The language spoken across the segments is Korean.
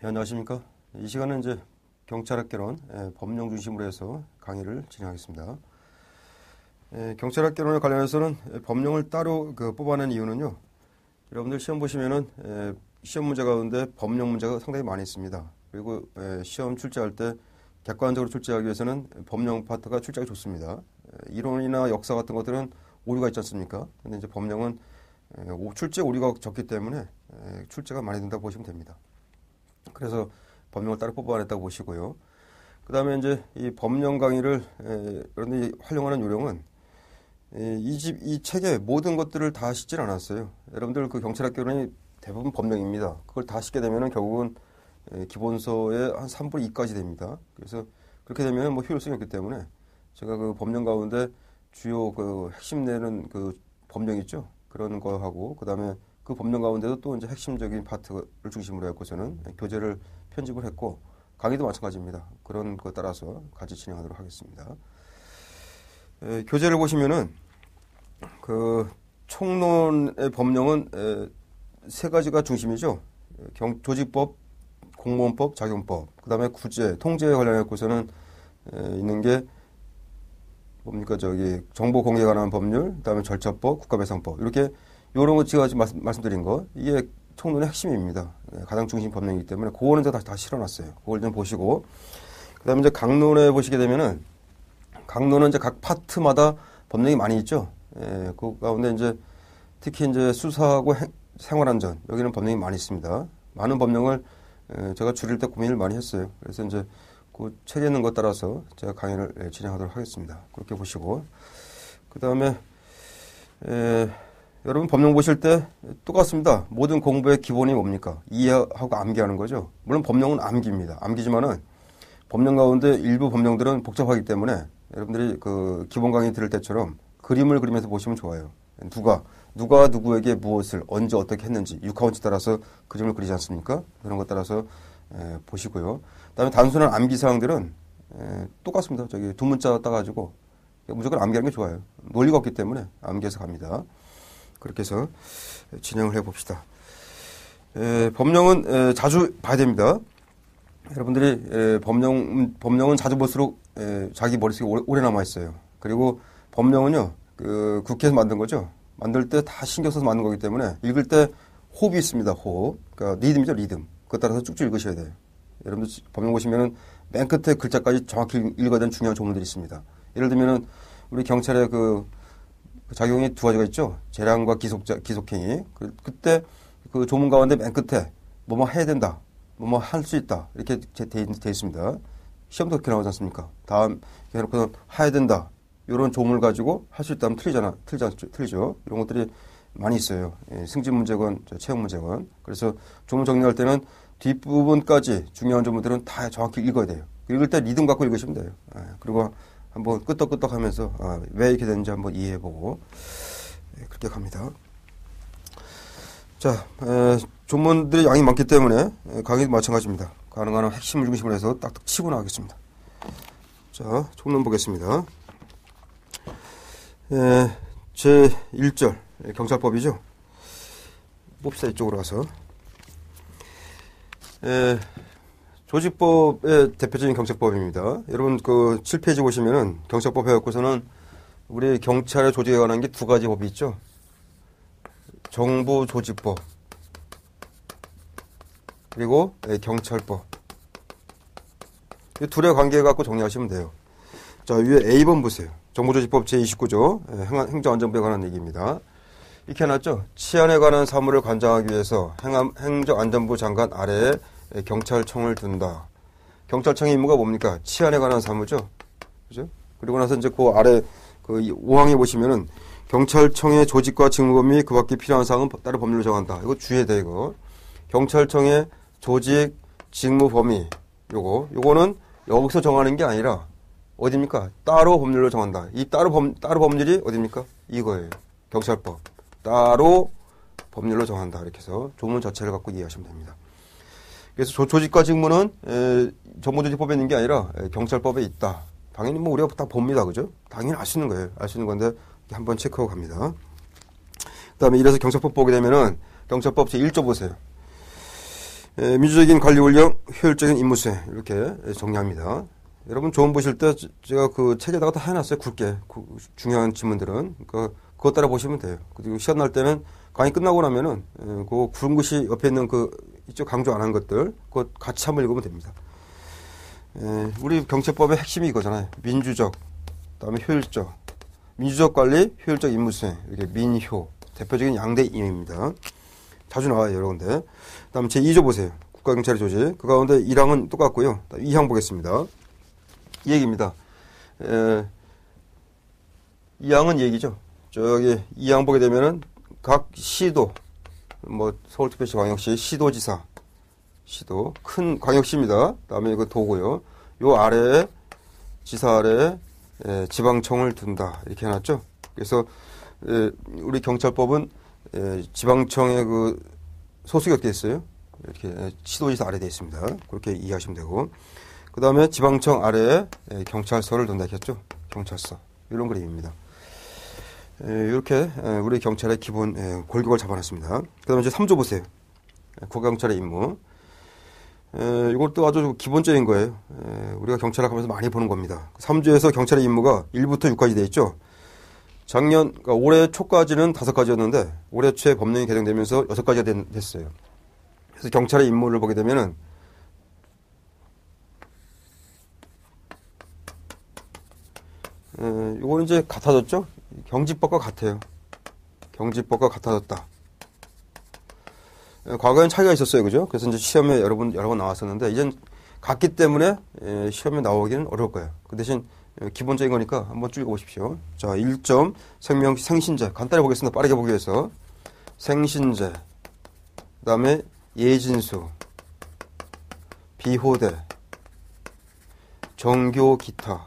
안녕하십니까. 이 시간은 이제 경찰학개론 법령 중심으로 해서 강의를 진행하겠습니다. 경찰학개론에 관련해서는 법령을 따로 뽑아낸 이유는요. 여러분들 시험 보시면은 시험 문제 가운데 법령 문제가 상당히 많이 있습니다. 그리고 시험 출제할 때 객관적으로 출제하기 위해서는 법령 파트가 출제하기 좋습니다. 이론이나 역사 같은 것들은 오류가 있지 않습니까? 근데 이제 법령은 출제 오류가 적기 때문에 출제가 많이 된다고 보시면 됩니다. 그래서 법령을 따로 뽑아냈다고 보시고요. 그 다음에 이제 이 법령 강의를 여러분들이 활용하는 요령은 이 책의 모든 것들을 다 싣질 않았어요. 여러분들 그 경찰학개론이 대부분 법령입니다. 그걸 다 싣게 되면은 결국은 기본서의 한 3분의 2까지 됩니다. 그래서 그렇게 되면 뭐 효율성이 없기 때문에 제가 그 법령 가운데 주요 그 핵심 내는 그 법령 있죠. 그런 거 하고 그 다음에 그 법령 가운데도 또 이제 핵심적인 파트를 중심으로 해서는 교재를 편집을 했고 강의도 마찬가지입니다. 그런 것 따라서 같이 진행하도록 하겠습니다. 교재를 보시면은 그 총론의 법령은 세 가지가 중심이죠. 조직법, 공무원법, 작용법. 그다음에 구제, 통제에 관련해서는 있는 게 뭡니까 정보 공개에 관한 법률, 그다음에 절차법, 국가배상법 이렇게 이런 거 제가 지금 말씀드린 거 이게 총론의 핵심입니다. 가장 중심 법령이기 때문에 그거는 제가 다 실어놨어요. 그걸 좀 보시고 그다음에 이제 강론에 보시게 되면은 강론은 이제 각 파트마다 법령이 많이 있죠. 그 가운데 이제 특히 이제 수사하고 생활안전 여기는 법령이 많이 있습니다. 많은 법령을 제가 줄일 때 고민을 많이 했어요. 그래서 이제 그 책에 있는 것 따라서 제가 강의를 진행하도록 하겠습니다. 그렇게 보시고 그다음에 여러분 법령 보실 때 똑같습니다. 모든 공부의 기본이 뭡니까? 이해하고 암기하는 거죠. 물론 법령은 암기입니다. 암기지만은 법령 가운데 일부 법령들은 복잡하기 때문에 여러분들이 그 기본 강의 들을 때처럼 그림을 그리면서 보시면 좋아요. 누가 누구에게 무엇을 언제 어떻게 했는지 육하원칙 따라서 그림을 그리지 않습니까? 그런 것 따라서 보시고요. 그다음에 단순한 암기 사항들은 똑같습니다. 두 문자 따가지고 무조건 암기하는 게 좋아요. 논리가 없기 때문에 암기해서 갑니다. 그렇게 해서 진행을 해봅시다. 법령은 자주 봐야 됩니다. 여러분들이 법령은 자주 볼수록 자기 머릿속에 오래 남아있어요. 그리고 법령은요, 그 국회에서 만든 거죠. 만들 때 다 신경 써서 만든 거기 때문에 읽을 때 호흡이 있습니다. 호흡. 그러니까 리듬이죠, 리듬. 그것 따라서 쭉쭉 읽으셔야 돼요. 여러분들 법령 보시면은 맨 끝에 글자까지 정확히 읽어야 되는 중요한 조문들이 있습니다. 예를 들면은 우리 경찰의 그 작용이 두 가지가 있죠. 재량과 기속행위. 그때 그 조문 가운데 맨 끝에 뭐뭐 해야 된다. 뭐뭐 할 수 있다. 이렇게 돼 있습니다. 시험도 그렇게 나오지 않습니까? 다음 해놓고는 해야 된다. 이런 조문을 가지고 할 수 있다면 틀리죠. 이런 것들이 많이 있어요. 승진 문제건 채용 문제건. 그래서 조문 정리할 때는 뒷부분까지 중요한 조문들은 다 정확히 읽어야 돼요. 읽을 때 리듬 갖고 읽으시면 돼요. 그리고 한번 끄떡끄떡 하면서 왜 이렇게 되는지 한번 이해해보고 그렇게 갑니다. 자, 조문들이 양이 많기 때문에 강의도 마찬가지입니다. 가능한 핵심을 중심으로 해서 딱딱 치고 나가겠습니다. 자, 총론 보겠습니다. 제 1절 경찰법이죠. 봅시다. 이쪽으로 가서 조직법의 대표적인 경찰법입니다. 여러분 그 7페이지 보시면은 경찰법 해갖고서는 우리 경찰의 조직에 관한 게 두 가지 법이 있죠. 정부조직법 그리고 경찰법. 이 둘의 관계 갖고 정리하시면 돼요. 자, 위에 A번 보세요. 정부조직법 제29조 행정안전부에 관한 얘기입니다. 이렇게 해놨죠. 치안에 관한 사무를 관장하기 위해서 행정안전부 장관 아래에 경찰청을 둔다. 경찰청의 임무가 뭡니까? 치안에 관한 사무죠. 그죠? 그리고 나서 이제 그 아래 그 5항에 보시면은 경찰청의 조직과 직무범위 및 그 밖에 필요한 사항은 따로 법률로 정한다. 이거 주의해야 돼, 이거. 경찰청의 조직, 직무 범위. 요거는 여기서 정하는 게 아니라 어디입니까? 따로 법률로 정한다. 이 따로 법률이 어디입니까? 이거예요. 경찰법. 따로 법률로 정한다. 이렇게 해서 조문 자체를 갖고 이해하시면 됩니다. 그래서 조직과 직무는 정부조직법에 있는 게 아니라 경찰법에 있다. 당연히 뭐 우리가 다 봅니다. 그죠? 당연히 알 수 있는 거예요. 알 수 있는 건데 한번 체크하고 갑니다. 그 다음에 이래서 경찰법 보게 되면은 경찰법 제1조 보세요. 민주적인 관리 원령, 효율적인 임무 수행 이렇게 정리합니다. 여러분 조언 보실 때 제가 그 책에다가 다 해놨어요. 굵게 중요한 질문들은 그러니까 그것 따라 보시면 돼요. 그리고 시간 날 때는 강의 끝나고 나면은 그 굵은 것이 옆에 있는 그 이쪽 강조 안 한 것들 그것 같이 한번 읽으면 됩니다. 우리 경찰법의 핵심이 이거잖아요. 민주적, 그다음에 효율적, 민주적 관리, 효율적 임무 수행 이렇게 민효 대표적인 양대 임입니다. 자주 나와요 여러 군데. 그다음 제 2조 보세요. 국가경찰의 조직. 그 가운데 1항은 똑같고요. 2항 보겠습니다. 이 얘기입니다. 2항은 얘기죠. 저기 2항 보게 되면은 각 시도, 뭐 서울특별시, 광역시, 시도지사, 시도 큰 광역시입니다. 그다음에 이거 도고요. 요 아래에 지사 아래에 지방청을 둔다 이렇게 해놨죠. 그래서 우리 경찰법은 지방청의 그 소속이 어떻게 있어요? 이렇게 시도지사 아래에 되어 있습니다. 그렇게 이해하시면 되고. 그 다음에 지방청 아래에 경찰서를 둔다 했죠. 경찰서. 이런 그림입니다. 이렇게 우리 경찰의 기본 골격을 잡아놨습니다. 그 다음에 이제 3조 보세요. 국가경찰의 임무. 이것도 아주 기본적인 거예요. 우리가 경찰학 하면서 많이 보는 겁니다. 3조에서 경찰의 임무가 1부터 6까지 되어 있죠. 그러니까 올해 초까지는 5가지였는데 올해 초에 법령이 개정되면서 6가지가 됐어요. 그래서 경찰의 임무를 보게 되면은 이거는 이제 같아졌죠? 경직법과 같아요. 경직법과 같아졌다. 과거엔 차이가 있었어요. 그죠? 그래서 이제 시험에 여러 번 나왔었는데, 이젠 같기 때문에 시험에 나오기는 어려울 거예요. 그 대신 기본적인 거니까 한번 쭉 읽어보십시오. 자, 1점, 생신제. 간단히 보겠습니다. 빠르게 보기 위해서. 생신제. 그 다음에 예진수. 비호대. 정교 기타.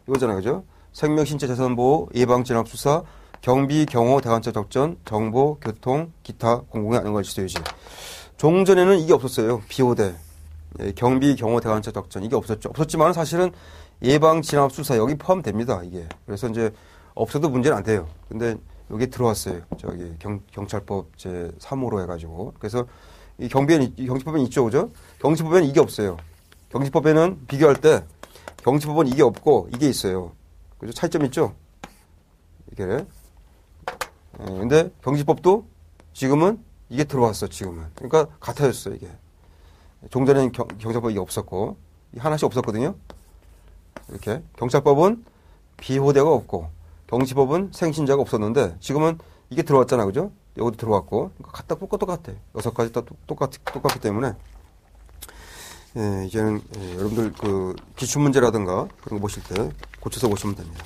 이거잖아요. 그죠? 생명, 신체, 재산 보호, 예방, 진압, 수사, 경비, 경호, 대관차 작전, 정보, 교통, 기타, 공공의 안전관 질서 유지. 종전에는 이게 없었어요. 비호대, 경비, 경호, 대관차 작전 이게 없었죠. 없었지만 사실은 예방, 진압, 수사 여기 포함됩니다. 이게. 그래서 이제 없어도 문제는 안 돼요. 근데 여기 들어왔어요. 저기 경찰법 제 3호로 해가지고. 그래서 이 경찰법에는 있죠, 그죠? 경찰법에는 이게 없어요. 경찰법에는 비교할 때 경찰법은 이게 없고 이게 있어요. 그죠? 차이점 있죠? 이게. 근데 경찰법도 지금은 이게 들어왔어, 지금은. 그러니까 같아졌어, 이게. 종전에는 경찰법이 이게 없었고, 하나씩 없었거든요. 이렇게. 경찰법은 비호대가 없고, 경찰법은 생신자가 없었는데, 지금은 이게 들어왔잖아, 그죠? 여기도 들어왔고, 그러니까 똑같아. 6가지 다 똑같기 때문에. 이제는 여러분들 그 기출문제라든가 그런 거 보실 때 고쳐서 보시면 됩니다.